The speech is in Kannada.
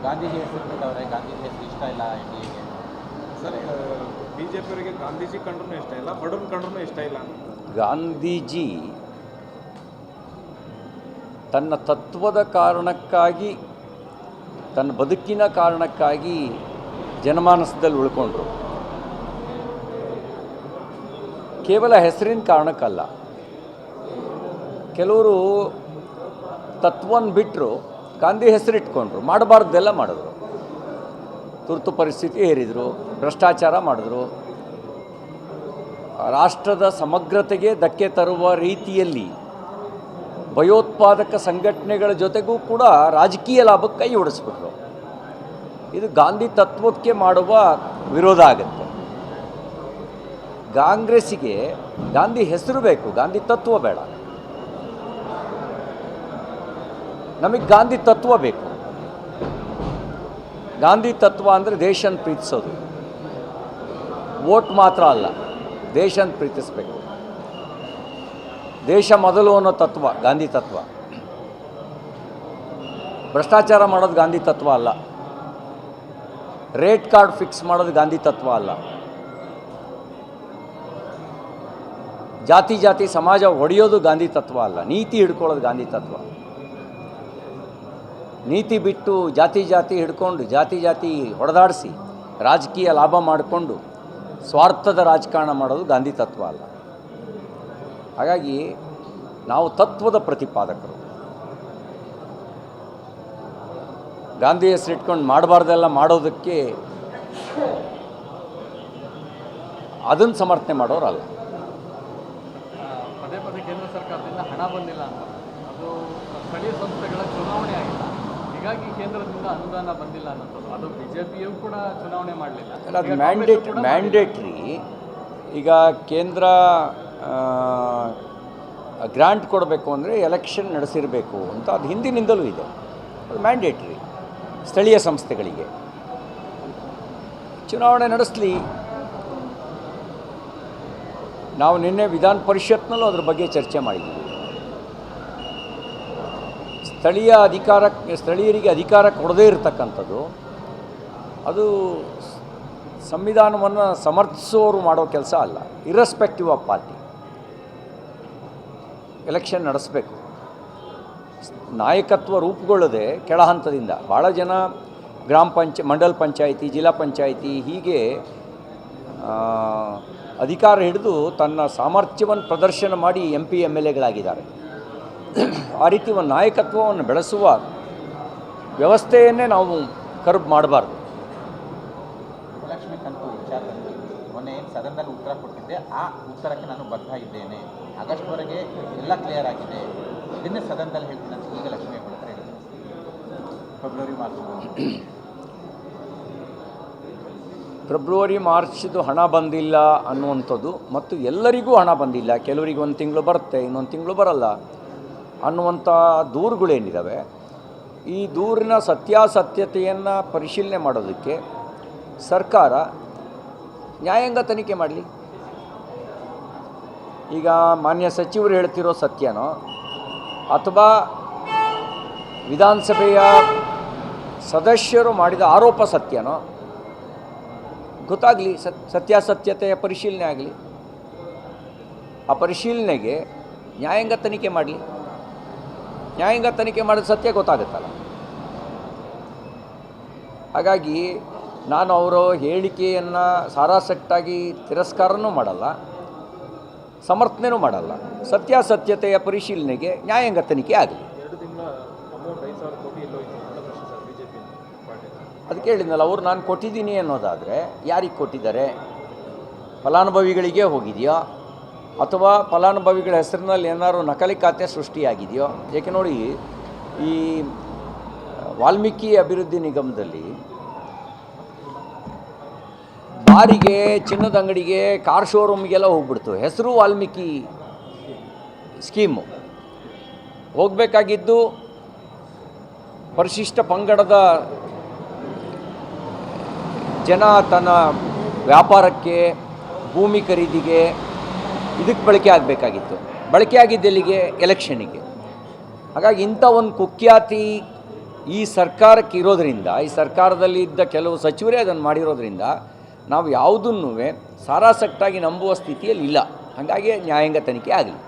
ಗಾಂಧೀಜಿ ಹೆಸರಿಟ್ಟವ್ರೆ, ಗಾಂಧೀಜಿ ಹೆಸರು ಇಷ್ಟ ಇಲ್ಲ ಎನ್ಡಿಎಗೆ. ಸರ್, ಬಿಜೆಪಿಯವರಿಗೆ ಗಾಂಧೀಜಿ ಕಂಡ್ರೂ ಇಷ್ಟ ಇಲ್ಲ, ಬಡವ್ರ ಕಂಡ್ರೂ ಇಷ್ಟ ಇಲ್ಲ. ಗಾಂಧೀಜಿ ತನ್ನ ತತ್ವದ ಕಾರಣಕ್ಕಾಗಿ, ತನ್ನ ಬದುಕಿನ ಕಾರಣಕ್ಕಾಗಿ ಜನಮಾನಸದಲ್ಲಿ ಉಳ್ಕೊಂಡ್ರು. ಕೇವಲ ಹೆಸರಿನ ಕಾರಣಕ್ಕಲ್ಲ. ಕೆಲವರು ತತ್ವವನ್ನು ಬಿಟ್ಟರು, ಗಾಂಧಿ ಹೆಸರಿಟ್ಕೊಂಡ್ರು, ಮಾಡಬಾರ್ದೆಲ್ಲ ಮಾಡಿದ್ರು. ತುರ್ತು ಪರಿಸ್ಥಿತಿ ಹೇರಿದರು, ಭ್ರಷ್ಟಾಚಾರ ಮಾಡಿದ್ರು, ರಾಷ್ಟ್ರದ ಸಮಗ್ರತೆಗೆ ಧಕ್ಕೆ ತರುವ ರೀತಿಯಲ್ಲಿ ಭಯೋತ್ಪಾದಕ ಸಂಘಟನೆಗಳ ಜೊತೆಗೂ ಕೂಡ ರಾಜಕೀಯ ಲಾಭಕ್ಕೆ ಕೈ ಓಡಿಸ್ಬಿಟ್ರು. ಇದು ಗಾಂಧಿ ತತ್ವಕ್ಕೆ ಮಾಡುವ ವಿರೋಧ ಆಗುತ್ತೆ. ಕಾಂಗ್ರೆಸ್ಸಿಗೆ ಗಾಂಧಿ ಹೆಸರು ಬೇಕು, ಗಾಂಧಿ ತತ್ವ ಬೇಡ. ನಮಗೆ ಗಾಂಧಿ ತತ್ವ ಬೇಕು. ಗಾಂಧಿ ತತ್ವ ಅಂದರೆ ದೇಶನ ಪ್ರೀತಿಸೋದು, ವೋಟ್ ಮಾತ್ರ ಅಲ್ಲ, ದೇಶನ ಪ್ರೀತಿಸಬೇಕು. ದೇಶ ಮೊದಲು ಅನ್ನೋ ತತ್ವ ಗಾಂಧಿ ತತ್ವ. ಭ್ರಷ್ಟಾಚಾರ ಮಾಡೋದು ಗಾಂಧಿ ತತ್ವ ಅಲ್ಲ. ರೇಟ್ ಕಾರ್ಡ್ ಫಿಕ್ಸ್ ಮಾಡೋದು ಗಾಂಧಿ ತತ್ವ ಅಲ್ಲ. ಜಾತಿ ಜಾತಿ ಸಮಾಜ ಒಡೆಯೋದು ಗಾಂಧಿ ತತ್ವ ಅಲ್ಲ. ನೀತಿ ಹಿಡ್ಕೊಳ್ಳೋದು ಗಾಂಧಿ ತತ್ವ. ನೀತಿ ಬಿಟ್ಟು ಜಾತಿ ಜಾತಿ ಹಿಡ್ಕೊಂಡು ಜಾತಿ ಜಾತಿ ಹೊಡೆದಾಡಿಸಿ ರಾಜಕೀಯ ಲಾಭ ಮಾಡಿಕೊಂಡು ಸ್ವಾರ್ಥದ ರಾಜಕಾರಣ ಮಾಡೋದು ಗಾಂಧಿ ತತ್ವ ಅಲ್ಲ. ಹಾಗಾಗಿ ನಾವು ತತ್ವದ ಪ್ರತಿಪಾದಕರು. ಗಾಂಧಿ ಹೆಸರಿಟ್ಕೊಂಡು ಮಾಡಬಾರ್ದೆಲ್ಲ ಮಾಡೋದಕ್ಕೆ ಅದನ್ನು ಸಮರ್ಥನೆ ಮಾಡೋರಲ್ಲ. ಪದೇ ಪದೇ ಕೇಂದ್ರ ಸರ್ಕಾರದಿಂದ ಹಣ ಬಂದಿಲ್ಲ ಅಂತ, ಅದು ಸ್ಥಳೀಯ ಸಂಸ್ಥೆಗಳ ಚುನಾವಣೆ ಆಗಿಲ್ಲ, ಹೀಗಾಗಿ ಕೇಂದ್ರದಿಂದ ಅನುದಾನ ಬಂದಿಲ್ಲ ಅನ್ನೋದು. ಅದು ಬಿಜೆಪಿಯೂ ಕೂಡ ಚುನಾವಣೆ ಮಾಡಲಿಲ್ಲ. ಅದು ಮ್ಯಾಂಡೇಟ್ರಿ. ಈಗ ಕೇಂದ್ರ ಗ್ರಾಂಟ್ ಕೊಡಬೇಕು ಅಂದರೆ ಎಲೆಕ್ಷನ್ ನಡೆಸಿರಬೇಕು ಅಂತ ಅದು ಹಿಂದಿನಿಂದಲೂ ಇದೆ. ಅದು ಮ್ಯಾಂಡೇಟ್ರಿ. ಸ್ಥಳೀಯ ಸಂಸ್ಥೆಗಳಿಗೆ ಚುನಾವಣೆ ನಡೆಸಲಿ. ನಾವು ನಿನ್ನೆ ವಿಧಾನ ಪರಿಷತ್ನಲ್ಲೂ ಅದ್ರ ಬಗ್ಗೆ ಚರ್ಚೆ ಮಾಡಿದ್ದೀವಿ. ಸ್ಥಳೀಯರಿಗೆ ಅಧಿಕಾರ ಕೊಡದೇ ಇರತಕ್ಕಂಥದ್ದು ಅದು ಸಂವಿಧಾನವನ್ನು ಸಮರ್ಥಿಸೋರು ಮಾಡೋ ಕೆಲಸ ಅಲ್ಲ. ಇರ್ರೆಸ್ಪೆಕ್ಟಿವ್ ಆಫ್ ಪಾರ್ಟಿ ಎಲೆಕ್ಷನ್ ನಡೆಸಬೇಕು. ನಾಯಕತ್ವ ರೂಪುಗೊಳ್ಳದೆ ಕೆಳ ಹಂತದಿಂದ ಭಾಳ ಜನ ಮಂಡಲ ಪಂಚಾಯಿತಿ, ಜಿಲ್ಲಾ ಪಂಚಾಯಿತಿ ಹೀಗೆ ಅಧಿಕಾರ ಹಿಡಿದು ತನ್ನ ಸಾಮರ್ಥ್ಯವನ್ನು ಪ್ರದರ್ಶನ ಮಾಡಿ MP MLAಗಳಾಗಿದ್ದಾರೆ. ಆ ರೀತಿ ಒಂದು ನಾಯಕತ್ವವನ್ನು ಬೆಳೆಸುವ ವ್ಯವಸ್ಥೆಯನ್ನೇ ನಾವು ಕರ್ಬ್ ಮಾಡಬಾರ್ದು. ಲಕ್ಷ್ಮೀಕಾಂತ್ ವಿಚಾರದಲ್ಲಿ ಮೊನ್ನೆ ಸದನದಲ್ಲಿ ಉತ್ತರ ಕೊಟ್ಟಿದ್ದೆ, ಆ ಉತ್ತರಕ್ಕೆ ನಾನು ಬದ್ಧ ಇದ್ದೇನೆ. ಆಗಸ್ಟ್ವರೆಗೆ ಎಲ್ಲ ಕ್ಲಿಯರ್ ಆಗಿದೆ, ಇದನ್ನೇ ಸದನದಲ್ಲಿ ಹೇಳ್ತೀನಿ ಅಂತ ಈಗ ಲಕ್ಷ್ಮೀ ಕೊಡ್ತಾರೆ. ಫೆಬ್ರವರಿ ಮಾರ್ಚ್ದು ಹಣ ಬಂದಿಲ್ಲ ಅನ್ನುವಂಥದ್ದು ಮತ್ತು ಎಲ್ಲರಿಗೂ ಹಣ ಬಂದಿಲ್ಲ, ಕೆಲವರಿಗೆ ಒಂದು ತಿಂಗಳು ಬರುತ್ತೆ, ಇನ್ನೊಂದು ತಿಂಗಳು ಬರಲ್ಲ ಅನ್ನುವಂಥ ದೂರುಗಳೇನಿದ್ದಾವೆ, ಈ ದೂರಿನ ಸತ್ಯಾಸತ್ಯತೆಯನ್ನು ಪರಿಶೀಲನೆ ಮಾಡೋದಕ್ಕೆ ಸರ್ಕಾರ ನ್ಯಾಯಾಂಗ ತನಿಖೆ ಮಾಡಲಿ. ಈಗ ಮಾನ್ಯ ಸಚಿವರು ಹೇಳ್ತಿರೋ ಸತ್ಯನೋ ಅಥವಾ ವಿಧಾನಸಭೆಯ ಸದಸ್ಯರು ಮಾಡಿದ ಆರೋಪ ಸತ್ಯನೋ ಗೊತ್ತಾಗಲಿ. ಸತ್ಯಾಸತ್ಯತೆಯ ಪರಿಶೀಲನೆ ಆಗಲಿ. ಆ ಪರಿಶೀಲನೆಗೆ ನ್ಯಾಯಾಂಗ ತನಿಖೆ ಮಾಡಲಿ. ನ್ಯಾಯಾಂಗ ತನಿಖೆ ಮಾಡಿದ ಸತ್ಯ ಗೊತ್ತಾಗುತ್ತಲ್ಲ. ಹಾಗಾಗಿ ನಾನು ಅವರ ಹೇಳಿಕೆಯನ್ನು ಸಾರಾಸಟ್ಟಾಗಿ ತಿರಸ್ಕಾರನೂ ಮಾಡಲ್ಲ, ಸಮರ್ಥನೆಯೂ ಮಾಡಲ್ಲ. ಸತ್ಯಾಸತ್ಯತೆಯ ಪರಿಶೀಲನೆಗೆ ನ್ಯಾಯಾಂಗ ತನಿಖೆ ಆಗಲಿ. 2 ತಿಂಗಳ ಅಮೌಂಟ್ 5,000 ಕೋಟಿ ಎಲ್ಲೋಯ್ತು ಅಂತ ಪ್ರಶ್ನೆ ಸರ್ ಬಿಜೆಪಿ ಪಾರ್ಟಿ. ಅದಕ್ಕೆ ಹೇಳಿದ್ನಲ್ಲ, ಅವರು ನಾನು ಕೊಟ್ಟಿದ್ದೀನಿ ಅನ್ನೋದಾದರೆ ಯಾರಿಗೆ ಕೊಟ್ಟಿದ್ದಾರೆ? ಫಲಾನುಭವಿಗಳಿಗೆ ಹೋಗಿದೆಯಾ ಅಥವಾ ಫಲಾನುಭವಿಗಳ ಹೆಸರಿನಲ್ಲಿ ಏನಾದ್ರು ನಕಲಿ ಖಾತೆ ಸೃಷ್ಟಿಯಾಗಿದೆಯೋ? ಏಕೆ ನೋಡಿ, ಈ ವಾಲ್ಮೀಕಿ ಅಭಿವೃದ್ಧಿ ನಿಗಮದಲ್ಲಿ ಬಾರಿಗೆ, ಚಿನ್ನದ ಅಂಗಡಿಗೆ, ಕಾರ್ ಶೋರೂಮ್ಗೆಲ್ಲ ಹೋಗ್ಬಿಡ್ತು. ಹೆಸರು ವಾಲ್ಮೀಕಿ ಸ್ಕೀಮು. ಹೋಗಬೇಕಾಗಿದ್ದು ಪರಿಶಿಷ್ಟ ಪಂಗಡದ ಜನ ತನ್ನ ವ್ಯಾಪಾರಕ್ಕೆ, ಭೂಮಿ ಖರೀದಿಗೆ, ಇದಕ್ಕೆ ಬಳಕೆ ಆಗಬೇಕಾಗಿತ್ತು. ಬಳಕೆ ಆಗಿದ್ದೆಲ್ಲಿಗೆ? ಎಲೆಕ್ಷನಿಗೆ. ಹಾಗಾಗಿ ಇಂಥ ಒಂದು ಕುಖ್ಯಾತಿ ಈ ಸರ್ಕಾರಕ್ಕೆ ಇರೋದರಿಂದ, ಈ ಸರ್ಕಾರದಲ್ಲಿ ಇದ್ದ ಕೆಲವು ಸಚಿವರೇ ಅದನ್ನು ಮಾಡಿರೋದ್ರಿಂದ ನಾವು ಯಾವುದನ್ನೂ ಸಾರಾಸಟ್ಟಾಗಿ ನಂಬುವ ಸ್ಥಿತಿಯಲ್ಲಿ ಇಲ್ಲ. ಹಾಗಾಗಿ ನ್ಯಾಯಾಂಗ ತನಿಖೆ ಆಗಲಿ.